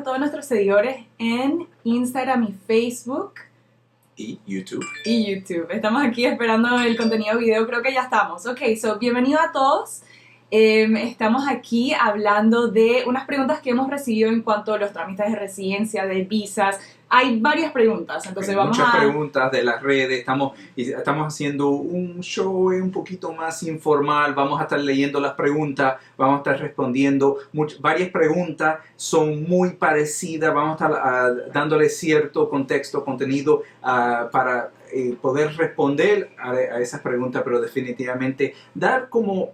a todos nuestros seguidores en Instagram y Facebook. Y YouTube. Estamos aquí esperando el contenido video, creo que ya estamos. Ok, bienvenido a todos. Estamos aquí hablando de unas preguntas que hemos recibido en cuanto a los trámites de residencia, de visas. Hay varias preguntas, entonces vamos muchas preguntas de las redes. Estamos haciendo un show un poquito más informal. Vamos a estar leyendo las preguntas, vamos a estar respondiendo. Varias preguntas son muy parecidas. Vamos a estar dándole cierto contexto, contenido para poder responder a esas preguntas, pero definitivamente dar como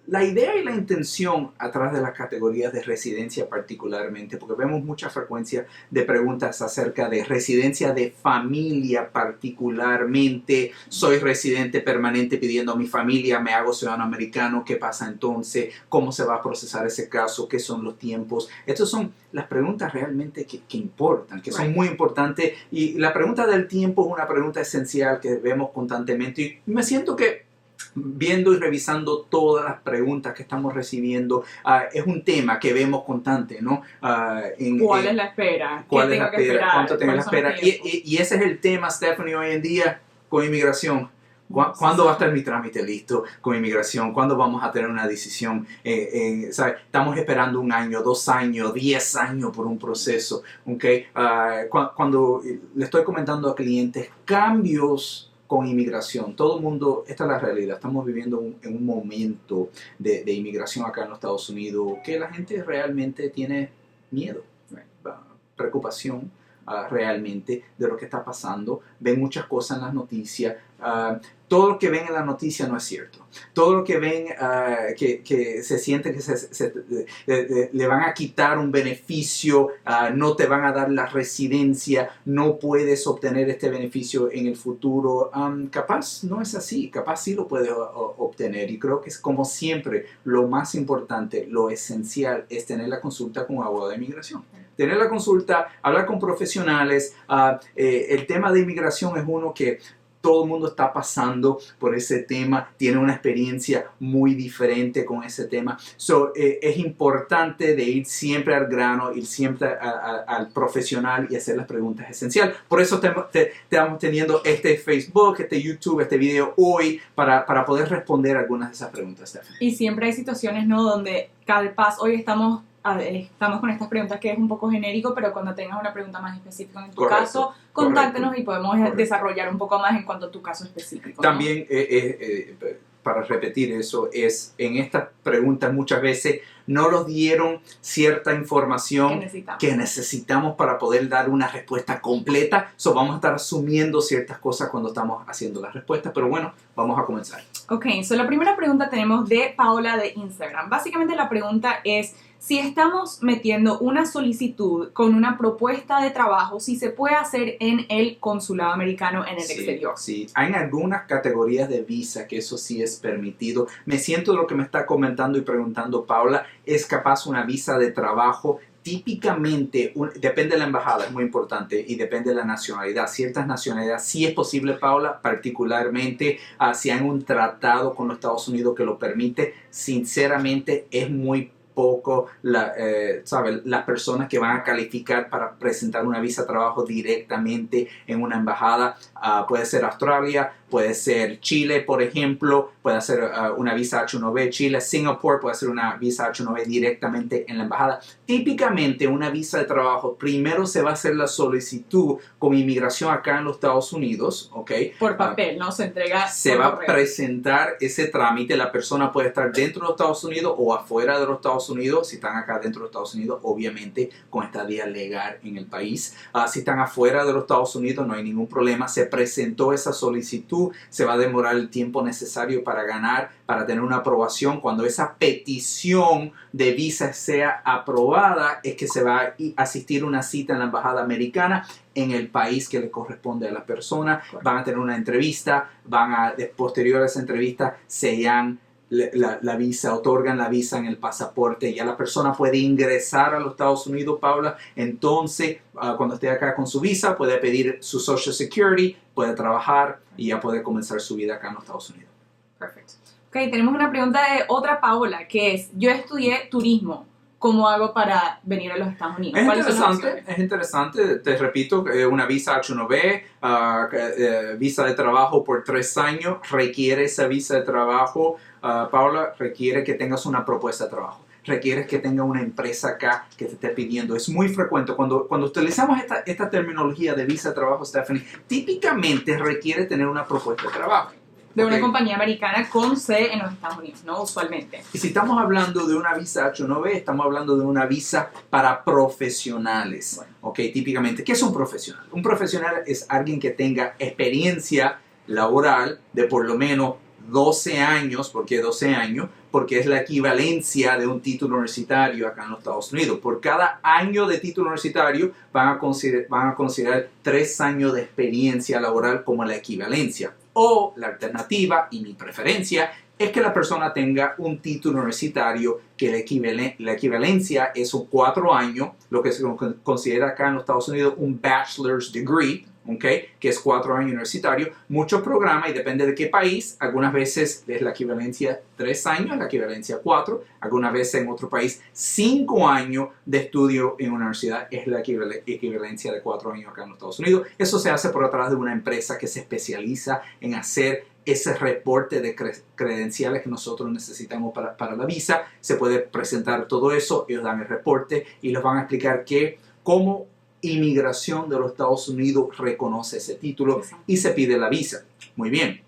la idea y la intención atrás de las categorías de residencia particularmente, porque vemos mucha frecuencia de preguntas acerca de residencia de familia particularmente. Soy residente permanente pidiendo a mi familia, me hago ciudadano americano, ¿qué pasa entonces? ¿Cómo se va a procesar ese caso? ¿Qué son los tiempos? Estas son las preguntas realmente que importan, que son muy importantes, y la pregunta del tiempo es una pregunta esencial que vemos constantemente, y me siento que viendo y revisando todas las preguntas que estamos recibiendo, es un tema que vemos constante, ¿no? ¿Cuál es la espera? ¿Cuál es la espera? ¿Cuánto tengo la espera? Y ese es el tema, Stephanie, hoy en día con inmigración. ¿Cuándo va a estar mi trámite listo con inmigración? ¿Cuándo vamos a tener una decisión? ¿Sabe? Estamos esperando 1 año, 2 años, 10 años por un proceso. ¿Okay? Cuando le estoy comentando a clientes cambios con inmigración, todo el mundo, esta es la realidad, estamos viviendo en un momento de inmigración acá en los Estados Unidos que la gente realmente tiene miedo, preocupación realmente de lo que está pasando. Ven muchas cosas en las noticias. Todo lo que ven en la noticia no es cierto. Todo lo que ven que se siente que le van a quitar un beneficio, no te van a dar la residencia, no puedes obtener este beneficio en el futuro. Capaz no es así, capaz sí lo puedes obtener, y creo que es, como siempre, lo más importante, lo esencial es tener la consulta con un abogado de inmigración. Tener la consulta, hablar con profesionales. El tema de inmigración es uno que todo el mundo está pasando por ese tema, tiene una experiencia muy diferente con ese tema. Es importante de ir siempre al grano, ir siempre al profesional y hacer las preguntas esenciales. Por eso estamos teniendo este Facebook, este YouTube, este video hoy para poder responder algunas de esas preguntas, Stephanie. Y siempre hay situaciones, ¿no?, donde capaz hoy estamos con estas preguntas que es un poco genérico, pero cuando tengas una pregunta más específica en tu caso, contáctenos y podemos desarrollar un poco más en cuanto a tu caso específico, ¿no? También, para repetir eso, en estas preguntas muchas veces no nos dieron cierta información que necesitamos para poder dar una respuesta completa. Vamos a estar asumiendo ciertas cosas cuando estamos haciendo las respuestas, pero bueno, vamos a comenzar. Ok, la primera pregunta tenemos de Paola de Instagram. Básicamente la pregunta es: si estamos metiendo una solicitud con una propuesta de trabajo, si se puede hacer en el consulado americano en el exterior. Sí, hay algunas categorías de visa que eso sí es permitido. Me siento lo que me está comentando y preguntando Paula, es capaz una visa de trabajo. Típicamente, depende de la embajada, es muy importante, y depende de la nacionalidad. Ciertas nacionalidades sí es posible, Paula, particularmente si hay un tratado con los Estados Unidos que lo permite. Sinceramente, es muy poco las personas que van a calificar para presentar una visa de trabajo directamente en una embajada. Puede ser Australia, puede ser Chile, por ejemplo, puede ser una visa H1B Chile. Singapur puede ser una visa H1B directamente en la embajada. Típicamente una visa de trabajo, primero se va a hacer la solicitud con inmigración acá en los Estados Unidos, ¿ok? Por papel, ¿no? Se entrega. Se va a presentar ese trámite. La persona puede estar dentro de los Estados Unidos o afuera de los Estados Unidos. Si están acá dentro de los Estados Unidos, obviamente con estadía legal en el país. Si están afuera de los Estados Unidos, no hay ningún problema. Se presentó esa solicitud, se va a demorar el tiempo necesario para tener una aprobación. Cuando esa petición de visa sea aprobada, es que se va a asistir a una cita en la embajada americana en el país que le corresponde a la persona. Van a tener una entrevista, posterior a esa entrevista sellan la visa, otorgan la visa en el pasaporte, ya la persona puede ingresar a los Estados Unidos, Paula. Entonces, cuando esté acá con su visa, puede pedir su Social Security, puede trabajar y ya puede comenzar su vida acá en los Estados Unidos. Perfecto. Ok, tenemos una pregunta de otra Paola, que es: yo estudié turismo ¿cómo hago para venir a los Estados Unidos? Es interesante, te repito, una visa H1B, visa de trabajo por 3 años, requiere esa visa de trabajo, Paula, requiere que tengas una propuesta de trabajo. Requieres que tenga una empresa acá que te esté pidiendo. Es muy frecuente. Cuando utilizamos esta terminología de visa de trabajo, Stephanie, típicamente requiere tener una propuesta de trabajo. De una compañía americana con sede en los Estados Unidos, ¿no? Usualmente. Y si estamos hablando de una visa H1B, estamos hablando de una visa para profesionales. Bueno. ¿Ok? Típicamente, ¿qué es un profesional? Un profesional es alguien que tenga experiencia laboral de por lo menos 12 años. ¿Por qué 12 años? Porque es la equivalencia de un título universitario acá en los Estados Unidos. Por cada año de título universitario van a considerar 3 años de experiencia laboral como la equivalencia. O la alternativa, y mi preferencia, es que la persona tenga un título universitario que la equivalencia es 4 años, lo que se considera acá en los Estados Unidos un bachelor's degree, ¿okay? Que es 4 años universitario. Muchos programas, y depende de qué país, algunas veces es la equivalencia 3 años, la equivalencia 4, algunas veces en otro país 5 años de estudio en una universidad es la equivalencia de 4 años acá en los Estados Unidos. Eso se hace por atrás de una empresa que se especializa en hacer ese reporte de credenciales que nosotros necesitamos para la visa. Se puede presentar todo eso, ellos dan el reporte y les van a explicar cómo Inmigración de los Estados Unidos reconoce ese título y se pide la visa. Muy bien.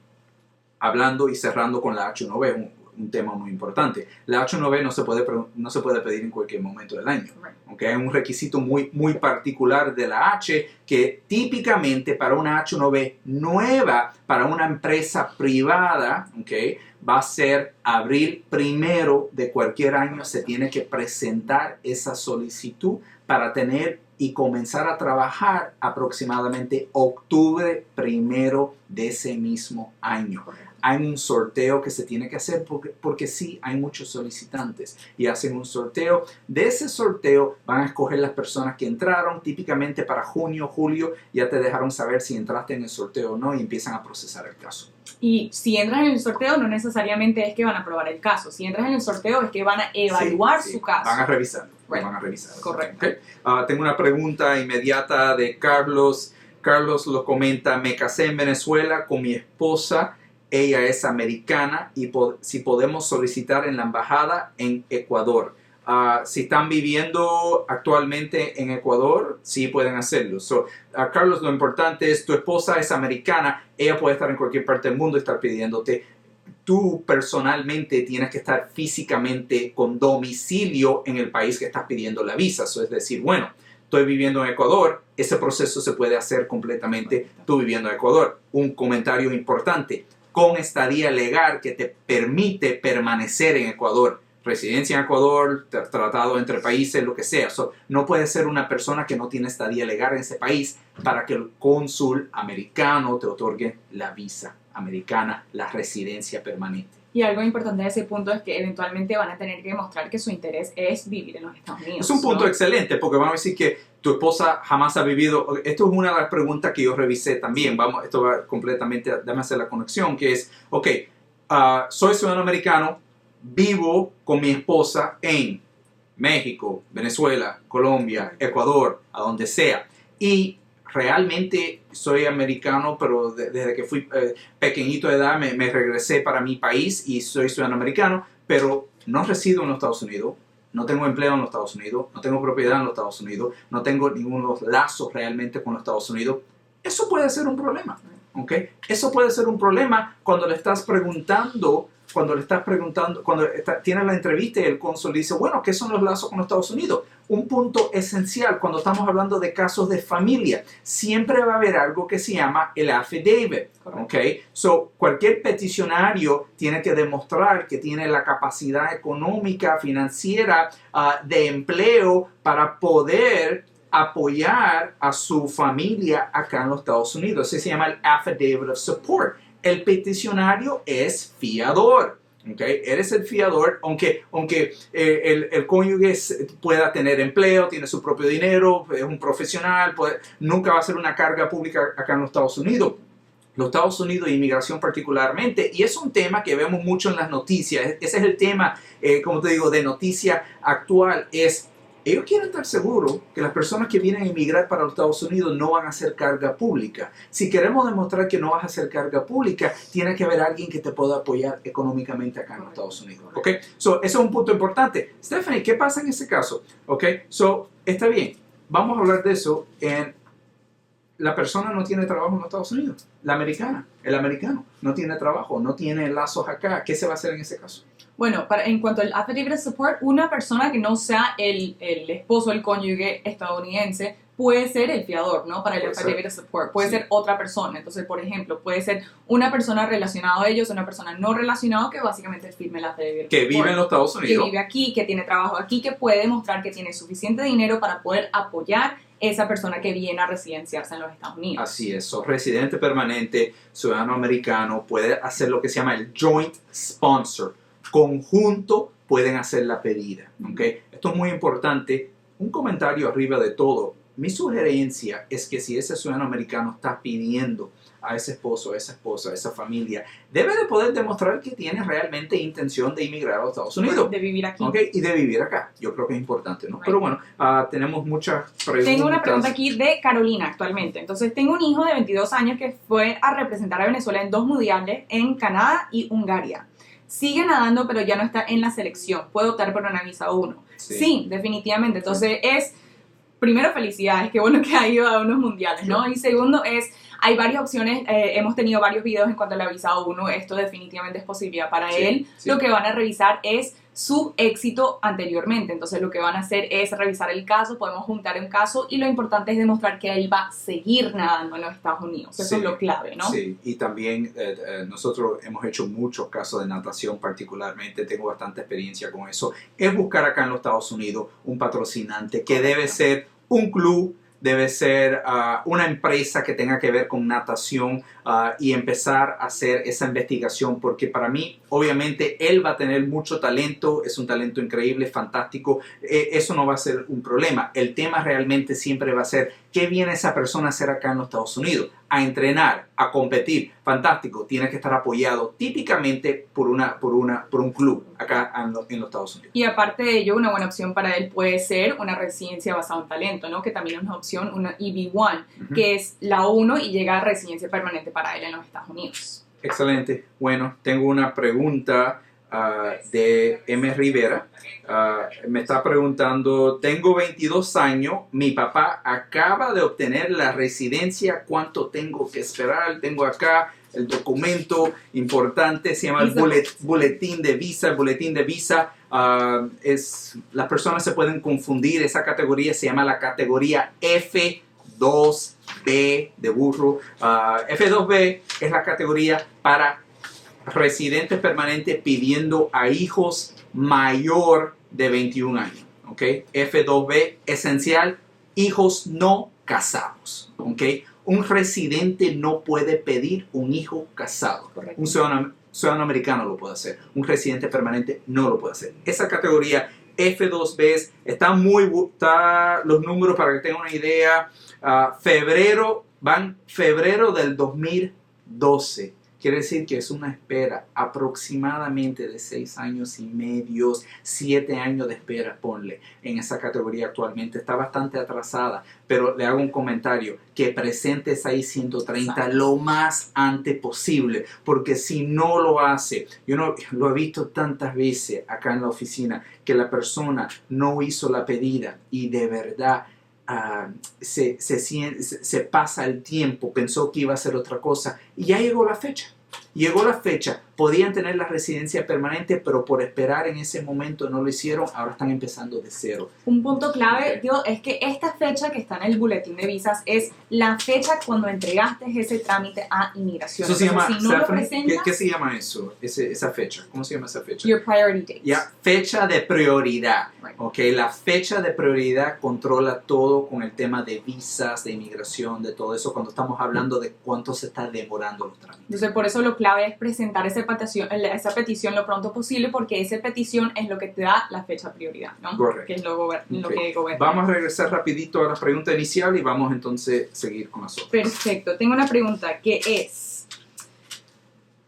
Hablando y cerrando con la H1B, un tema muy importante. La H1B no se puede pedir en cualquier momento del año. ¿Okay? Hay un requisito muy particular de la H que típicamente para una H1B nueva, para una empresa privada, ¿okay? Va a ser abril 1 de cualquier año. Se tiene que presentar esa solicitud para tener y comenzar a trabajar aproximadamente octubre 1 de ese mismo año. Hay un sorteo que se tiene que hacer porque sí, hay muchos solicitantes y hacen un sorteo. De ese sorteo van a escoger las personas que entraron, típicamente para junio, julio, ya te dejaron saber si entraste en el sorteo o no y empiezan a procesar el caso. Y si entras en el sorteo, no necesariamente es que van a aprobar el caso. Si entras en el sorteo, es que van a evaluar su caso. Van a revisar. Bueno, van a revisar. Correcto. Okay. Tengo una pregunta inmediata de Carlos. Carlos lo comenta: me casé en Venezuela con mi esposa. Ella es americana y si podemos solicitar en la embajada en Ecuador. Si están viviendo actualmente en Ecuador, sí pueden hacerlo. Carlos, lo importante es, tu esposa es americana, ella puede estar en cualquier parte del mundo y estar pidiéndote. Tú personalmente tienes que estar físicamente con domicilio en el país que estás pidiendo la visa. Es decir, bueno, estoy viviendo en Ecuador, ese proceso se puede hacer completamente tú viviendo en Ecuador. Un comentario importante: con estadía legal que te permite permanecer en Ecuador. Residencia en Ecuador, tratado entre países, lo que sea. No puede ser una persona que no tiene estadía legal en ese país para que el cónsul americano te otorgue la visa americana, la residencia permanente. Y algo importante de ese punto es que eventualmente van a tener que demostrar que su interés es vivir en los Estados Unidos. Es un punto excelente, porque vamos a decir que tu esposa jamás ha vivido. Esto es una de las preguntas que yo revisé también. Esto va completamente, déjame hacer la conexión, que es, soy ciudadano americano, vivo con mi esposa en México, Venezuela, Colombia, Ecuador, a donde sea. Y realmente soy americano, pero desde que fui pequeñito de edad me regresé para mi país y soy ciudadano americano, pero no resido en los Estados Unidos, no tengo empleo en los Estados Unidos, no tengo propiedad en los Estados Unidos, no tengo ningunos lazos realmente con los Estados Unidos. Eso puede ser un problema, ¿ok? Eso puede ser un problema cuando le estás preguntando, cuando tienes la entrevista y el cónsul dice, bueno, ¿qué son los lazos con los Estados Unidos? Un punto esencial cuando estamos hablando de casos de familia, siempre va a haber algo que se llama el affidavit, ¿ok? Cualquier peticionario tiene que demostrar que tiene la capacidad económica, financiera, de empleo para poder apoyar a su familia acá en los Estados Unidos. Eso se llama el affidavit of support. El peticionario es fiador, ¿okay? Eres el fiador, aunque el cónyuge pueda tener empleo, tiene su propio dinero, es un profesional, nunca va a ser una carga pública acá en los Estados Unidos. los Estados Unidos, inmigración particularmente, y es un tema que vemos mucho en las noticias. Ese es el tema, como te digo, de noticia actual, es ellos quieren estar seguros que las personas que vienen a inmigrar para los Estados Unidos no van a ser carga pública. Si queremos demostrar que no vas a ser carga pública, tiene que haber alguien que te pueda apoyar económicamente acá en los Estados Unidos. ¿Ok? So, eso es un punto importante. Stephanie, ¿qué pasa en ese caso? ¿Ok? So, está bien. Vamos a hablar de eso en... La persona no tiene trabajo en los Estados Unidos. La americana, el americano, no tiene trabajo, no tiene lazos acá. ¿Qué se va a hacer en ese caso? Bueno, en cuanto al affidavit support, una persona que no sea el esposo, el cónyuge estadounidense, puede ser el fiador, ¿no? Para el affidavit support. Puede ser otra persona. Entonces, por ejemplo, puede ser una persona relacionada a ellos, una persona no relacionada que básicamente firme el affidavit support. Que vive en los Estados Unidos. Que vive aquí, que tiene trabajo aquí, que puede demostrar que tiene suficiente dinero para poder apoyar esa persona que viene a residenciarse en los Estados Unidos. Así es, residente permanente, ciudadano americano, puede hacer lo que se llama el joint sponsor. Conjunto pueden hacer la pedida. ¿Okay? Esto es muy importante. Un comentario arriba de todo. Mi sugerencia es que si ese ciudadano americano está pidiendo a ese esposo, a esa esposa, a esa familia, debe de poder demostrar que tiene realmente intención de inmigrar a los Estados Unidos. De vivir aquí. ¿Okay? Y de vivir acá. Yo creo que es importante, ¿no? Right. Pero bueno, tenemos muchas preguntas. Tengo una pregunta aquí de Carolina actualmente. Entonces, tengo un hijo de 22 años que fue a representar a Venezuela en 2 mundiales en Canadá y Hungría. Sigue nadando, pero ya no está en la selección. Puede optar por una visa 1. Sí, definitivamente. Entonces, primero, felicidades. Qué bueno que ha ido a unos mundiales, ¿no? Y segundo hay varias opciones, hemos tenido varios videos en cuanto a la visa 1, esto definitivamente es posibilidad para él. Lo que van a revisar es su éxito anteriormente, entonces lo que van a hacer es revisar el caso, podemos juntar un caso y lo importante es demostrar que él va a seguir nadando en los Estados Unidos, eso es lo clave, ¿no? Sí, y también nosotros hemos hecho muchos casos de natación particularmente, tengo bastante experiencia con eso, es buscar acá en los Estados Unidos un patrocinante que debe ser un club, debe ser una empresa que tenga que ver con natación y empezar a hacer esa investigación, porque para mí, obviamente, él va a tener mucho talento, es un talento increíble, fantástico, eso no va a ser un problema. El tema realmente siempre va a ser qué viene esa persona a hacer acá en los Estados Unidos, a entrenar, a competir, fantástico, tiene que estar apoyado típicamente por un club acá en los Estados Unidos. Y aparte de ello, una buena opción para él puede ser una residencia basada en talento, ¿no? Que también es una opción, una EB1, que es la 1 y llega a residencia permanente para él en los Estados Unidos. Excelente. Bueno, tengo una pregunta de M. Rivera. Me está preguntando, tengo 22 años, mi papá acaba de obtener la residencia, ¿cuánto tengo que esperar? Tengo acá el documento importante, se llama el boletín de visa. El boletín de visa, las personas se pueden confundir, esa categoría se llama la categoría F2B de burro. F2B es la categoría para residentes permanentes pidiendo a hijos mayor de 21 años. ¿Okay? F2B, esencial, hijos no casados. ¿Okay? Un residente no puede pedir un hijo casado. Correcto. Un ciudadano americano lo puede hacer. Un residente permanente no lo puede hacer. Esa categoría F2B está los números para que tengan una idea. Febrero del 2012. Quiere decir que es una espera aproximadamente de 6 años y medio, 7 años de espera, ponle, en esa categoría actualmente. Está bastante atrasada, pero le hago un comentario, que presente esa I-130 lo más antes posible, porque si no lo hace, yo lo he visto tantas veces acá en la oficina, que la persona no hizo la pedida y de verdad se pasa el tiempo, pensó que iba a hacer otra cosa y ya llegó la fecha. Podían tener la residencia permanente, pero por esperar en ese momento no lo hicieron, ahora están empezando de cero. Un punto clave, Diego, es que esta fecha que está en el boletín de visas es la fecha cuando entregaste ese trámite a inmigración. Eso se llama, si no lo presentas, ¿qué se llama eso? Esa fecha, ¿cómo se llama esa fecha? Your priority date. Ya, fecha de prioridad. Right. Okay, la fecha de prioridad controla todo con el tema de visas, de inmigración, de todo eso, cuando estamos hablando de cuánto se está demorando los trámites. Entonces, por eso lo clave es presentar esa petición lo pronto posible, porque esa petición es lo que te da la fecha prioridad, ¿no? Correcto. Que es lo que gobierna. Vamos a regresar rapidito a la pregunta inicial y vamos entonces a seguir con las otras. Perfecto. Tengo una pregunta que es,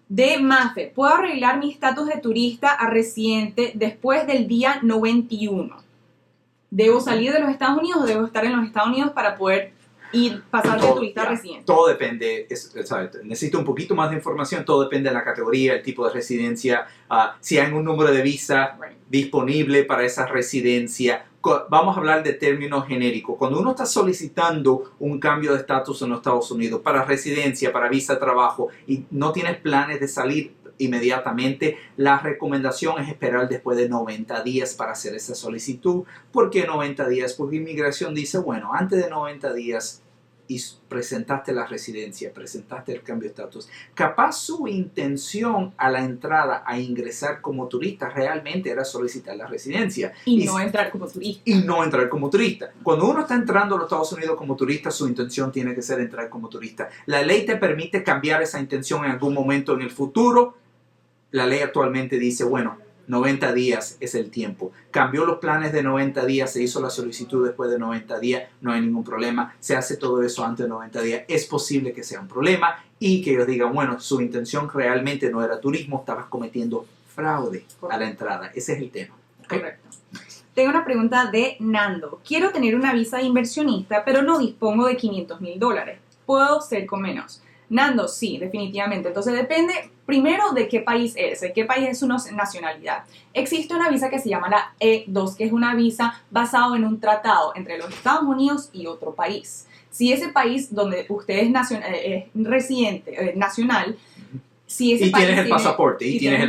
De Mafe, ¿puedo arreglar mi estatus de turista a residente después del día 91? ¿Debo salir de los Estados Unidos o debo estar en los Estados Unidos para poder pasar de turista a residente? Todo depende, necesito un poquito más de información, todo depende de la categoría, el tipo de residencia, si hay un número de visa disponible para esa residencia. Vamos a hablar de términos genéricos. Cuando uno está solicitando un cambio de estatus en los Estados Unidos para residencia, para visa de trabajo y no tienes planes de salir inmediatamente, la recomendación es esperar después de 90 días para hacer esa solicitud. ¿Por qué 90 días? Porque inmigración dice, bueno, antes de 90 días y presentaste la residencia, presentaste el cambio de estatus, capaz su intención a la entrada a ingresar como turista realmente era solicitar la residencia. Y no entrar como turista. Y no entrar como turista. Cuando uno está entrando a los Estados Unidos como turista, su intención tiene que ser entrar como turista. La ley te permite cambiar esa intención en algún momento en el futuro. La ley actualmente dice, bueno, 90 días es el tiempo. Cambió los planes de 90 días, se hizo la solicitud después de 90 días, no hay ningún problema. Se hace todo eso antes de 90 días. Es posible que sea un problema y que ellos digan, bueno, su intención realmente no era turismo, estabas cometiendo fraude a la entrada. Ese es el tema. ¿Okay? Correcto. Tengo una pregunta de Nando. Quiero tener una visa de inversionista, pero no dispongo de $500,000. ¿Puedo ser con menos? Nando, sí, definitivamente. Entonces depende primero de qué país es, de qué país es su nacionalidad. Existe una visa que se llama la E2, que es una visa basada en un tratado entre los Estados Unidos y otro país. Si ese país donde usted es residente, nacional, si ese y país tienes el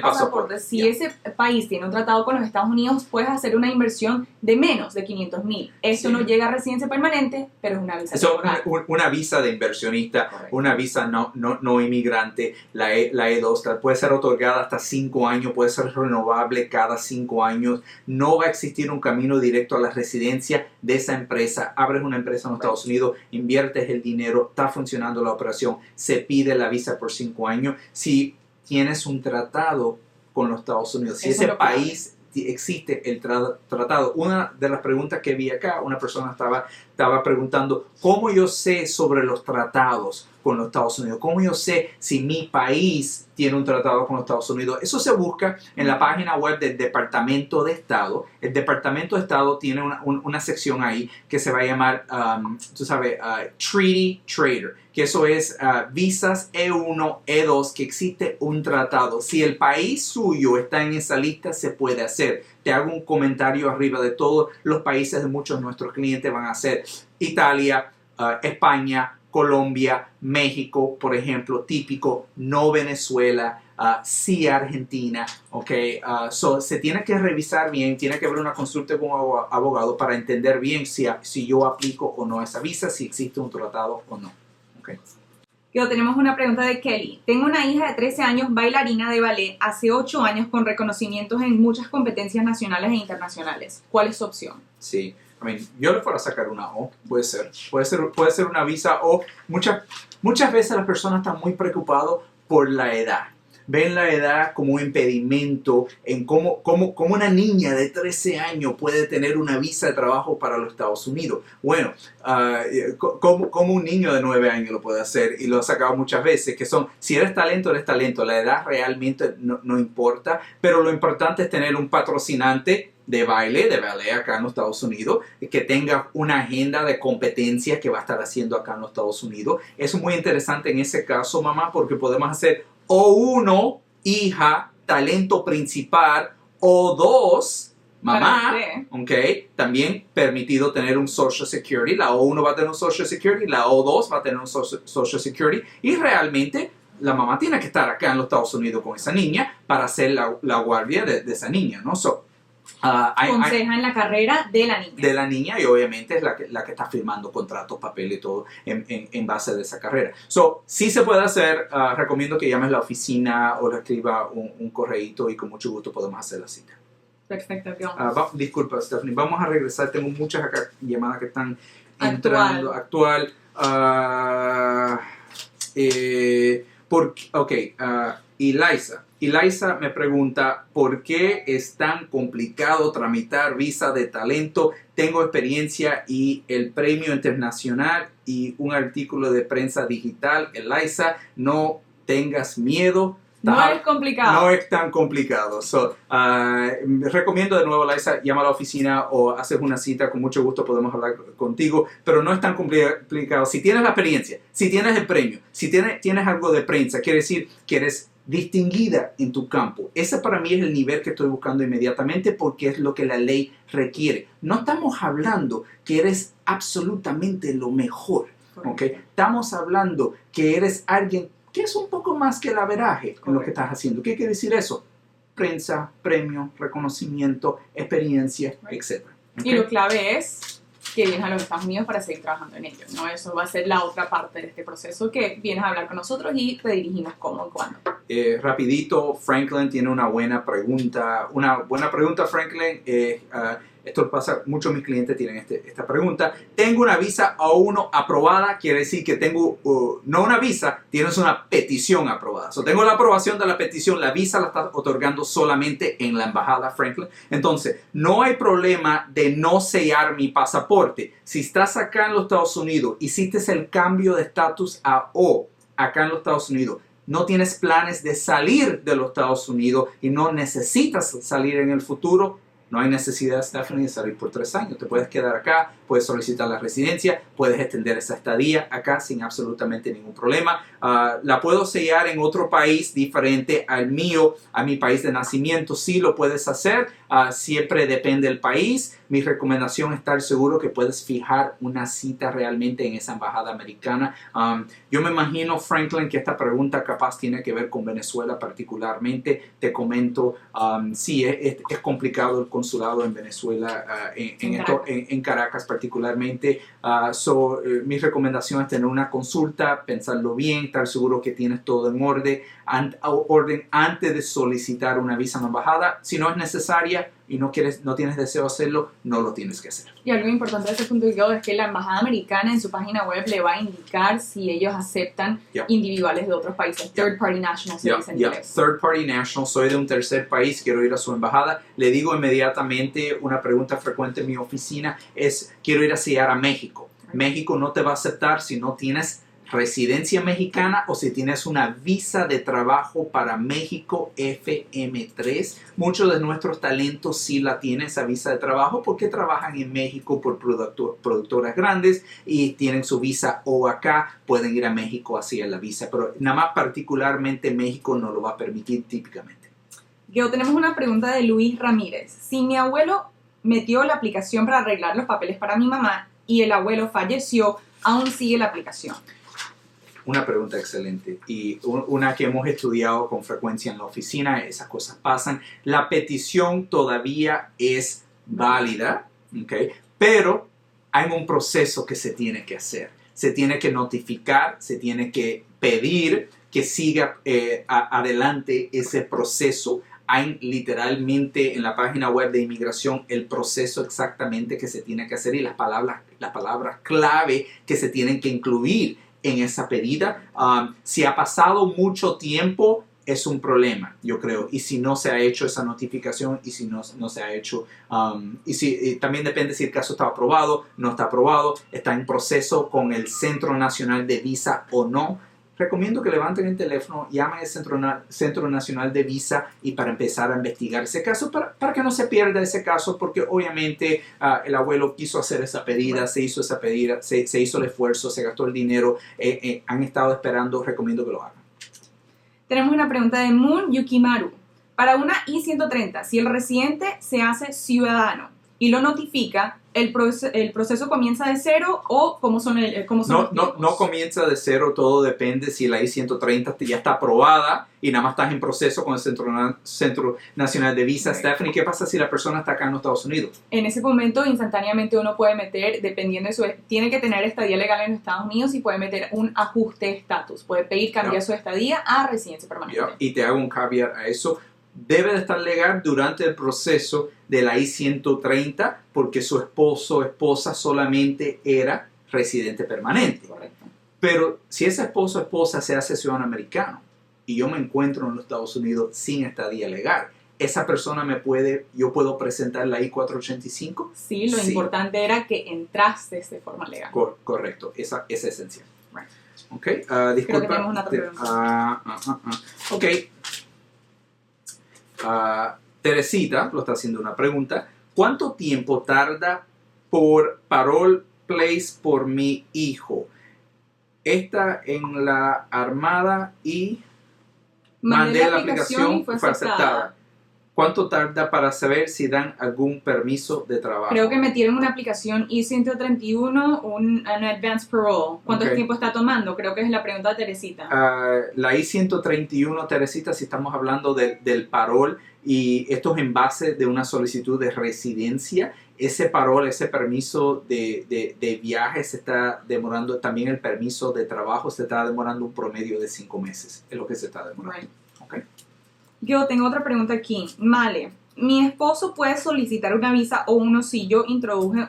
pasaporte, Si ese país tiene un tratado con los Estados Unidos, puedes hacer una inversión de menos de $500,000. Esto no llega a residencia permanente, pero es una visa temporal. Una visa de inversionista, correcto, una visa no inmigrante, la E2 puede ser otorgada hasta 5 años, puede ser renovable cada 5 años. No va a existir un camino directo a la residencia de esa empresa. Abres una empresa en los Estados Unidos, inviertes el dinero, está funcionando la operación, se pide la visa por 5 años. Si tienes un tratado con los Estados Unidos, si ese país existe el tratado. Una de las preguntas que vi acá, una persona estaba preguntando, ¿cómo yo sé sobre los tratados con los Estados Unidos? ¿Cómo yo sé si mi país tiene un tratado con los Estados Unidos? Eso se busca en la página web del Departamento de Estado. El Departamento de Estado tiene una sección ahí que se va a llamar, Treaty Trader, que eso es visas E1, E2, que existe un tratado. Si el país suyo está en esa lista, se puede hacer. Te hago un comentario arriba de todos los países de muchos de nuestros clientes van a ser Italia, España, Colombia, México, por ejemplo, típico, no Venezuela, sí Argentina, ¿ok? Se tiene que revisar bien, tiene que haber una consulta con un abogado para entender bien si yo aplico o no esa visa, si existe un tratado o no, ¿ok? Tenemos una pregunta de Kelly. Tengo una hija de 13 años, bailarina de ballet, hace 8 años con reconocimientos en muchas competencias nacionales e internacionales. ¿Cuál es su opción? Sí. Yo le fuera a sacar una O, puede ser una visa O. Muchas veces las personas están muy preocupadas por la edad. Ven la edad como un impedimento en cómo una niña de 13 años puede tener una visa de trabajo para los Estados Unidos. Bueno, como un niño de 9 años lo puede hacer, y lo he sacado muchas veces, que son, si eres talento, eres talento. La edad realmente no importa, pero lo importante es tener un patrocinante de ballet acá en los Estados Unidos, que tenga una agenda de competencias que va a estar haciendo acá en los Estados Unidos. Es muy interesante en ese caso, mamá, porque podemos hacer O1, hija, talento principal, O2, mamá, ¿ok? También permitido tener un Social Security. La O1 va a tener un Social Security, la O2 va a tener un Social Security, y realmente la mamá tiene que estar acá en los Estados Unidos con esa niña para hacer la guardia de esa niña, ¿no? Aconsejan la carrera de la niña. De la niña, y obviamente es la que está firmando contratos, papel y todo en base de esa carrera. Sí se puede hacer. Recomiendo que llames a la oficina o le escriba un correíto, y con mucho gusto podemos hacer la cita. Perfecto. Disculpa, Stephanie. Vamos a regresar. Tengo muchas acá llamadas que están entrando. Actual. Eliza me pregunta, ¿por qué es tan complicado tramitar visa de talento? Tengo experiencia y el premio internacional y un artículo de prensa digital. Eliza, no tengas miedo. No es complicado. No es tan complicado. Recomiendo de nuevo, Liza, llama a la oficina o haces una cita, con mucho gusto podemos hablar contigo, pero no es tan complicado. Si tienes la experiencia, si tienes el premio, si tienes algo de prensa, quiere decir que eres distinguida en tu campo. Ese para mí es el nivel que estoy buscando inmediatamente porque es lo que la ley requiere. No estamos hablando que eres absolutamente lo mejor. ¿Okay? Estamos hablando que eres alguien que es un poco más que el averaje en lo que estás haciendo. ¿Qué quiere decir eso? Prensa, premio, reconocimiento, experiencia, etc. ¿Okay? Y lo clave es que vienes a los Estados Unidos para seguir trabajando en ello, ¿no? Eso va a ser la otra parte de este proceso, que vienes a hablar con nosotros y te dirigimos cómo y cuándo. Rapidito, Franklin tiene una buena pregunta. Una buena pregunta, Franklin. Esto pasa, muchos de mis clientes tienen esta pregunta. Tengo una visa O1 aprobada, quiere decir que tengo, no una visa, tienes una petición aprobada. Tengo la aprobación de la petición, la visa la está otorgando solamente en la embajada, Franklin. Entonces, no hay problema de no sellar mi pasaporte. Si estás acá en los Estados Unidos, hiciste el cambio de estatus a O acá en los Estados Unidos, no tienes planes de salir de los Estados Unidos y no necesitas salir en el futuro, no hay necesidad, Stephanie, de salir por 3 años. Te puedes quedar acá, puedes solicitar la residencia, puedes extender esa estadía acá sin absolutamente ningún problema. La puedo sellar en otro país diferente al mío, a mi país de nacimiento. Sí lo puedes hacer, siempre depende del país. Mi recomendación es estar seguro que puedes fijar una cita realmente en esa embajada americana. Yo me imagino, Franklin, que esta pregunta capaz tiene que ver con Venezuela particularmente. Te comento, sí, es complicado el consulado en Venezuela, en Caracas particularmente. Mi recomendación es tener una consulta, pensarlo bien, estar seguro que tienes todo en orden antes de solicitar una visa en la embajada. Si no es necesaria y no tienes deseo de hacerlo, no lo tienes que hacer. Y algo importante de ese punto de vista es que la embajada americana en su página web le va a indicar si ellos aceptan individuales de otros países. Third party nationals se dice en inglés. Third party national, soy de un tercer país, quiero ir a su embajada. Le digo inmediatamente, una pregunta frecuente en mi oficina es, quiero ir a sellar a México. México no te va a aceptar si no tienes residencia mexicana o si tienes una visa de trabajo para México FM3. Muchos de nuestros talentos sí la tienen, esa visa de trabajo, porque trabajan en México por productoras grandes y tienen su visa o acá, pueden ir a México así en la visa, pero nada más particularmente México no lo va a permitir típicamente. Yo tenemos una pregunta de Luis Ramírez. Si mi abuelo metió la aplicación para arreglar los papeles para mi mamá y el abuelo falleció, ¿aún sigue la aplicación? Una pregunta excelente y una que hemos estudiado con frecuencia en la oficina. Esas cosas pasan. La petición todavía es válida, ¿okay? Pero hay un proceso que se tiene que hacer. Se tiene que notificar, se tiene que pedir que siga adelante ese proceso. Hay literalmente en la página web de inmigración el proceso exactamente que se tiene que hacer y las palabras clave que se tienen que incluir en esa pedida. Si ha pasado mucho tiempo, es un problema, yo creo. Y si no se ha hecho esa notificación y si no se ha hecho, también depende si el caso está aprobado, no está aprobado, está en proceso con el Centro Nacional de Visa o no. Recomiendo que levanten el teléfono, llamen al Centro Nacional de Visa y para empezar a investigar ese caso, para que no se pierda ese caso, porque obviamente el abuelo quiso hacer esa pedida, se hizo esa pedida, se hizo el esfuerzo, se gastó el dinero, han estado esperando, recomiendo que lo hagan. Tenemos una pregunta de Moon Yukimaru. Para una I-130, si el residente se hace ciudadano y lo notifica, ¿el proceso comienza de cero o cómo son los tiempos? No comienza de cero, todo depende si la I-130 ya está aprobada y nada más estás en proceso con el Centro Nacional de Visa. Okay. Stephanie, ¿qué pasa si la persona está acá en los Estados Unidos? En ese momento, instantáneamente uno puede meter, dependiendo de su... Tiene que tener estadía legal en los Estados Unidos y puede meter un ajuste de estatus. Puede pedir cambiar su estadía a residencia permanente. Y te hago un caveat a eso. Debe de estar legal durante el proceso de la I-130 porque su esposo o esposa solamente era residente permanente. Correcto. Pero si ese esposo o esposa se hace ciudadano americano y yo me encuentro en los Estados Unidos sin estadía legal, ¿esa persona yo puedo presentar la I-485? Sí, lo importante era que entraste de forma legal. Correcto, esa es esencial. Right. Ok, disculpa. Creo que tenemos una otra pregunta. Ok, Teresita lo está haciendo una pregunta. ¿Cuánto tiempo tarda por Parole Place por mi hijo? Está en la Armada y mandé la aplicación y fue aceptada. ¿Cuánto tarda para saber si dan algún permiso de trabajo? Creo que metieron una aplicación I-131, un Advanced Parole. ¿Cuánto tiempo está tomando? Creo que es la pregunta de Teresita. La I-131, Teresita, si estamos hablando del parole, y esto es en base de una solicitud de residencia, ese parole, ese permiso de viaje se está demorando, también el permiso de trabajo se está demorando un promedio de 5 meses, es lo que se está demorando. Right. Okay. Yo tengo otra pregunta aquí. Male, ¿mi esposo puede solicitar una visa o uno si yo introduje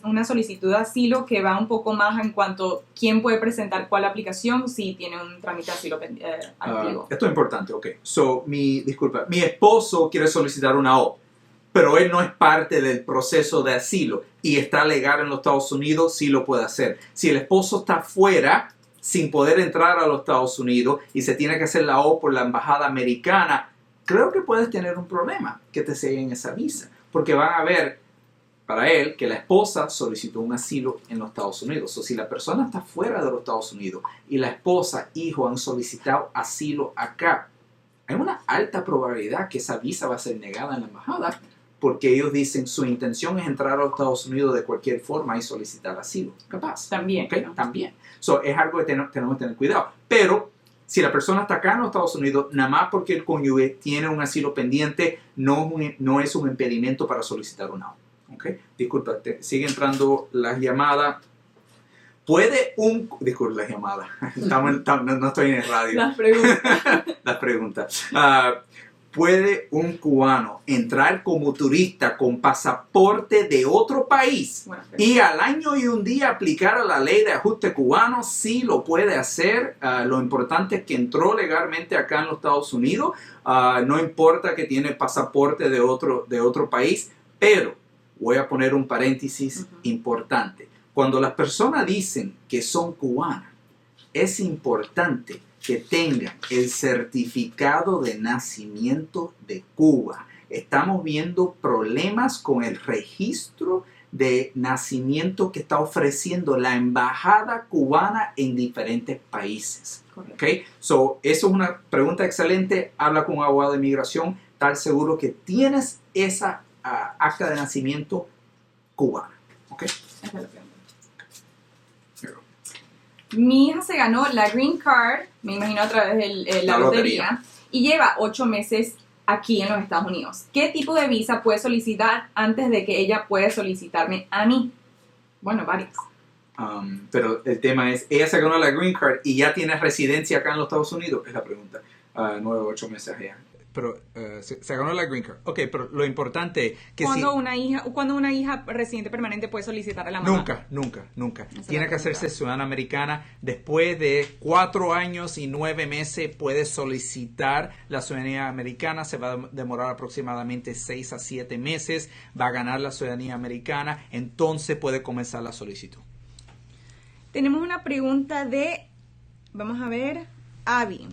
una solicitud de asilo que va un poco más en cuanto a quién puede presentar cuál aplicación si tiene un trámite de asilo activo? Esto es importante, ok. Mi esposo quiere solicitar una O, pero él no es parte del proceso de asilo y está legal en los Estados Unidos, sí lo puede hacer. Si el esposo está fuera, sin poder entrar a los Estados Unidos y se tiene que hacer la O por la embajada americana, creo que puedes tener un problema que te siguen esa visa, porque van a ver para él que la esposa solicitó un asilo en los Estados Unidos. O si la persona está fuera de los Estados Unidos y la esposa, hijo han solicitado asilo acá, hay una alta probabilidad que esa visa va a ser negada en la embajada, porque ellos dicen su intención es entrar a los Estados Unidos de cualquier forma y solicitar asilo. Capaz. También. ¿Okay? ¿No? También. Es algo que tenemos que tener cuidado. Pero si la persona está acá en los Estados Unidos, nada más porque el cónyuge tiene un asilo pendiente, no es un impedimento para solicitar una O. ¿Okay? Disculpa, sigue entrando las llamadas. Disculpa, las llamadas. No estoy en el radio. Las preguntas. Las preguntas. ¿Puede un cubano entrar como turista con pasaporte de otro país y al año y un día aplicar a la ley de ajuste cubano? Sí lo puede hacer. Lo importante es que entró legalmente acá en los Estados Unidos. No importa que tiene pasaporte de otro país, pero voy a poner un paréntesis importante. Cuando las personas dicen que son cubanas, es importante que tengan el certificado de nacimiento de Cuba. Estamos viendo problemas con el registro de nacimiento que está ofreciendo la embajada cubana en diferentes países. ¿Okay? Eso es una pregunta excelente. Habla con un abogado de inmigración. Estar seguro que tienes esa acta de nacimiento cubana. ¿Okay? Mi hija se ganó la Green Card, me imagino a través de la lotería, y lleva 8 meses aquí en los Estados Unidos. ¿Qué tipo de visa puede solicitar antes de que ella pueda solicitarme a mí? Bueno, varias. Pero el tema es, ella se ganó la Green Card y ya tiene residencia acá en los Estados Unidos, es la pregunta. 9 o 8 meses ya. Pero se ganó la Green Card. Ok, pero lo importante que ¿Cuándo una hija residente permanente puede solicitar a la mamá? Nunca. Tiene que hacerse ciudadana americana. Después de 4 años y 9 meses puede solicitar la ciudadanía americana. Se va a demorar aproximadamente 6 a 7 meses. Va a ganar la ciudadanía americana. Entonces puede comenzar la solicitud. Tenemos una pregunta de, vamos a ver, Abby.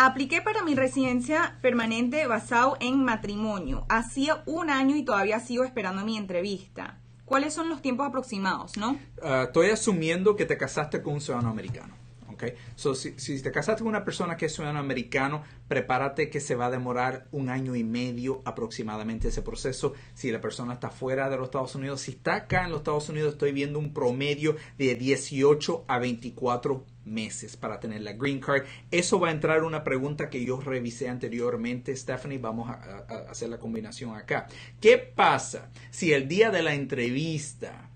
Apliqué para mi residencia permanente basado en matrimonio. Hacía 1 año y todavía sigo esperando mi entrevista. ¿Cuáles son los tiempos aproximados, no? Estoy asumiendo que te casaste con un ciudadano americano. ¿Okay? Si te casaste con una persona que es ciudadano americano, prepárate que se va a demorar 1 año y medio aproximadamente ese proceso. Si la persona está fuera de los Estados Unidos, si está acá en los Estados Unidos, estoy viendo un promedio de 18 a 24 meses para tener la Green Card. Eso va a entrar una pregunta que yo revisé anteriormente, Stephanie. Vamos a hacer la combinación acá. ¿Qué pasa si el día de la entrevista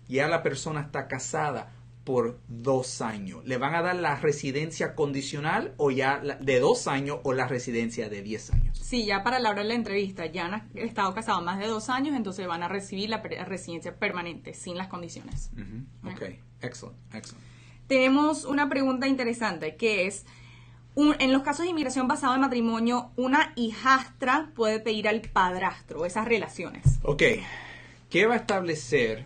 ya la persona está casada por 2 años? ¿Le van a dar la residencia condicional o ya de 2 años o la residencia de 10 años? Sí, ya para la hora de la entrevista ya han estado casados más de 2 años, entonces van a recibir la residencia permanente sin las condiciones. Ok, excellent. Tenemos una pregunta interesante que es, en los casos de inmigración basado en matrimonio, una hijastra puede pedir al padrastro, esas relaciones. Ok, ¿qué va a establecer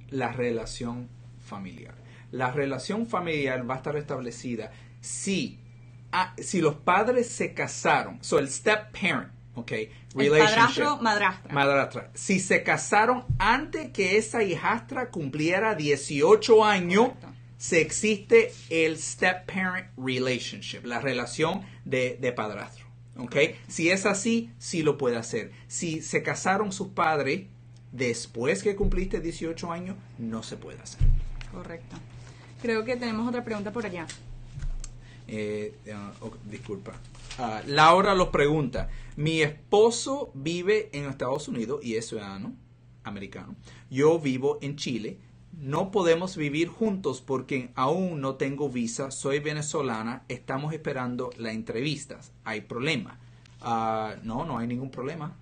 la relación familiar? La relación familiar va a estar establecida si si los padres se casaron, el step parent, okay, el padrastro, madrastra. Si se casaron antes que esa hijastra cumpliera 18 años, correcto, se existe el step parent relationship, la relación de padrastro. Okay. Si es así, sí lo puede hacer. Si se casaron sus padres después que cumpliste 18 años, no se puede hacer. Correcto. Creo que tenemos otra pregunta por allá. Disculpa. Laura los pregunta. Mi esposo vive en Estados Unidos y es ciudadano americano. Yo vivo en Chile. No podemos vivir juntos porque aún no tengo visa. Soy venezolana. Estamos esperando las entrevistas. ¿Hay problema? No hay ningún problema.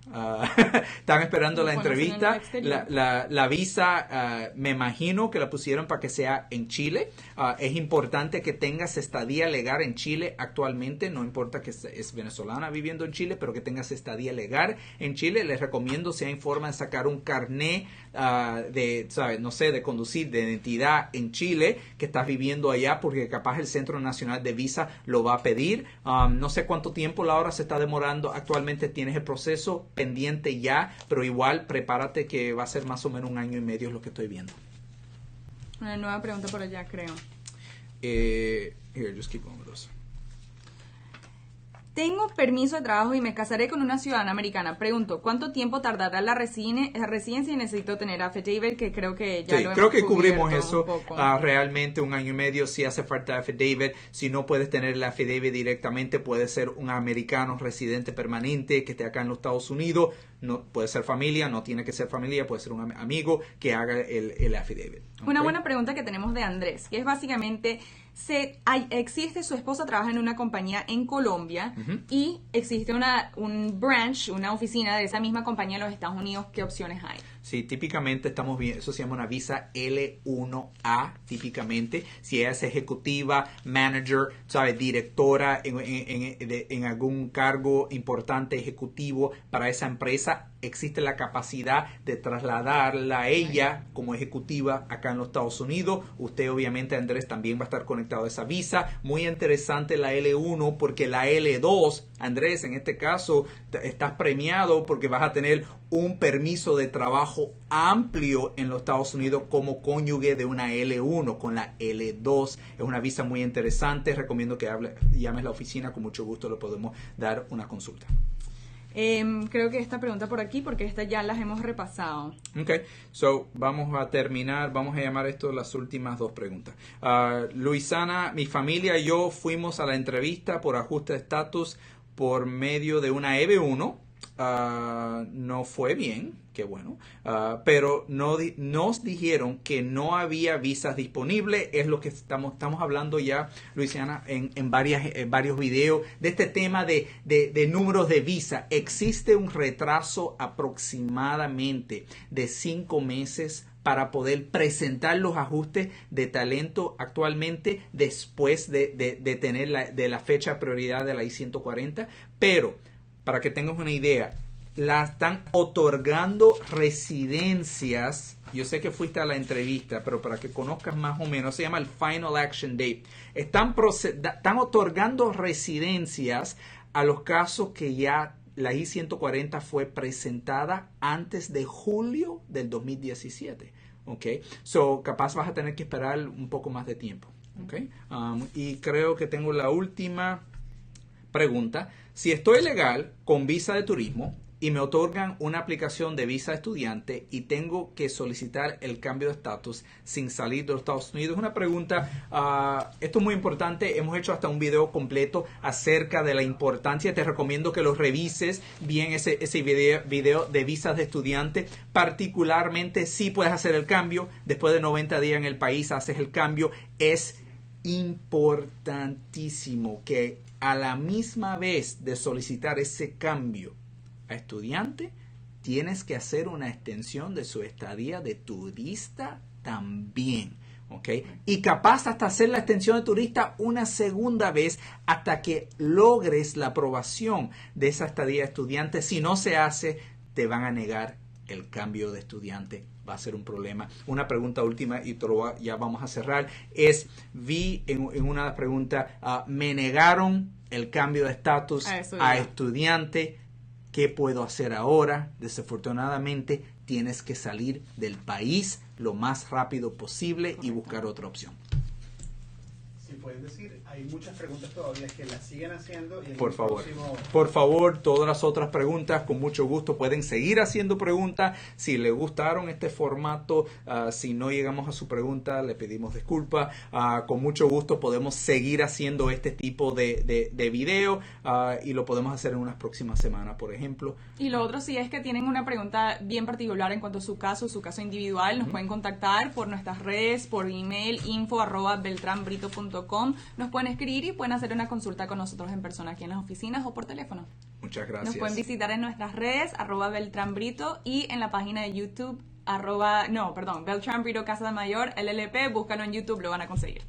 Están esperando la entrevista. La visa, me imagino que la pusieron para que sea en Chile. Es importante que tengas estadía legal en Chile actualmente. No importa que es venezolana viviendo en Chile, pero que tengas estadía legal en Chile. Les recomiendo, si hay forma de sacar un carné de conducir, de identidad en Chile, que estás viviendo allá, porque capaz el Centro Nacional de Visa lo va a pedir. No sé cuánto tiempo, Laura, se está demorando. Actualmente tienes el proceso pendiente ya, pero igual prepárate que va a ser más o menos 1 año y medio, es lo que estoy viendo. Una nueva pregunta por allá, creo. Just keep going with those. Tengo permiso de trabajo y me casaré con una ciudadana americana. Pregunto, ¿cuánto tiempo tardará la residencia y necesito tener affidavit? Que creo que ya lo hemos creo que cubrimos eso. poco. Realmente 1 año y medio, si hace falta affidavit. Si no puedes tener el affidavit directamente, puede ser un americano residente permanente que esté acá en los Estados Unidos. No puede ser familia, no tiene que ser familia, puede ser un amigo que haga el affidavit. Okay. Una buena pregunta que tenemos de Andrés, que es básicamente, existe, su esposa trabaja en una compañía en Colombia y existe un branch, una oficina de esa misma compañía en los Estados Unidos. ¿Qué opciones hay? Sí, típicamente estamos viendo, eso se llama una visa L1A, típicamente. Si ella es ejecutiva, manager, directora en algún cargo importante ejecutivo para esa empresa, existe la capacidad de trasladarla a ella como ejecutiva acá en los Estados Unidos. Usted, obviamente, Andrés, también va a estar conectado a esa visa. Muy interesante la L1, porque la L2, Andrés, en este caso, estás premiado porque vas a tener un permiso de trabajo amplio en los Estados Unidos como cónyuge de una L1 con la L2. Es una visa muy interesante. Recomiendo que llames a la oficina. Con mucho gusto le podemos dar una consulta. Creo que esta pregunta por aquí, porque estas ya las hemos repasado. Ok, so vamos a terminar, vamos a llamar esto las últimas 2 preguntas. Luisana, mi familia y yo fuimos a la entrevista por ajuste de estatus por medio de una EB1. No fue bien, qué bueno, pero nos dijeron que no había visas disponibles. Es lo que estamos hablando ya, Luisiana, en varios videos de este tema de números de visa. Existe un retraso aproximadamente de 5 meses para poder presentar los ajustes de talento actualmente después de tener de la fecha de prioridad de la I-140, pero para que tengas una idea, la están otorgando residencias. Yo sé que fuiste a la entrevista, pero para que conozcas más o menos, se llama el Final Action Date. Están otorgando residencias a los casos que ya la I-140 fue presentada antes de julio del 2017. ¿Ok? So, capaz vas a tener que esperar un poco más de tiempo. ¿Ok? Y creo que tengo la última pregunta. Si estoy legal con visa de turismo y me otorgan una aplicación de visa de estudiante y tengo que solicitar el cambio de estatus sin salir de los Estados Unidos, es una pregunta, esto es muy importante. Hemos hecho hasta un video completo acerca de la importancia. Te recomiendo que lo revises bien, ese video de visas de estudiante. Particularmente, si puedes hacer el cambio después de 90 días en el país, haces el cambio. Es importantísimo que a la misma vez de solicitar ese cambio a estudiante, tienes que hacer una extensión de su estadía de turista también. ¿Ok? Y capaz hasta hacer la extensión de turista una segunda vez hasta que logres la aprobación de esa estadía de estudiante. Si no se hace, te van a negar el cambio de estudiante va a ser un problema. Una pregunta última y ya vamos a cerrar. Vi en una pregunta, me negaron el cambio de estatus a estudiante. ¿Qué puedo hacer ahora? Desafortunadamente, tienes que salir del país lo más rápido posible y buscar otra opción. Si pueden decir, hay muchas preguntas todavía que las siguen haciendo. Y por favor, todas las otras preguntas, con mucho gusto pueden seguir haciendo preguntas. Si les gustaron este formato, si no llegamos a su pregunta, le pedimos disculpas. Con mucho gusto podemos seguir haciendo este tipo de video y lo podemos hacer en unas próximas semanas, por ejemplo. Y lo otro, si es que tienen una pregunta bien particular en cuanto a su caso individual, nos pueden contactar por nuestras redes, por email, info@beltranbrito.com. Nos pueden escribir y pueden hacer una consulta con nosotros en persona aquí en las oficinas o por teléfono. Muchas gracias. Nos pueden visitar en nuestras redes, @beltranbrito, y en la página de YouTube, Beltran Brito Casa de Mayor, LLP, búscalo en YouTube, lo van a conseguir.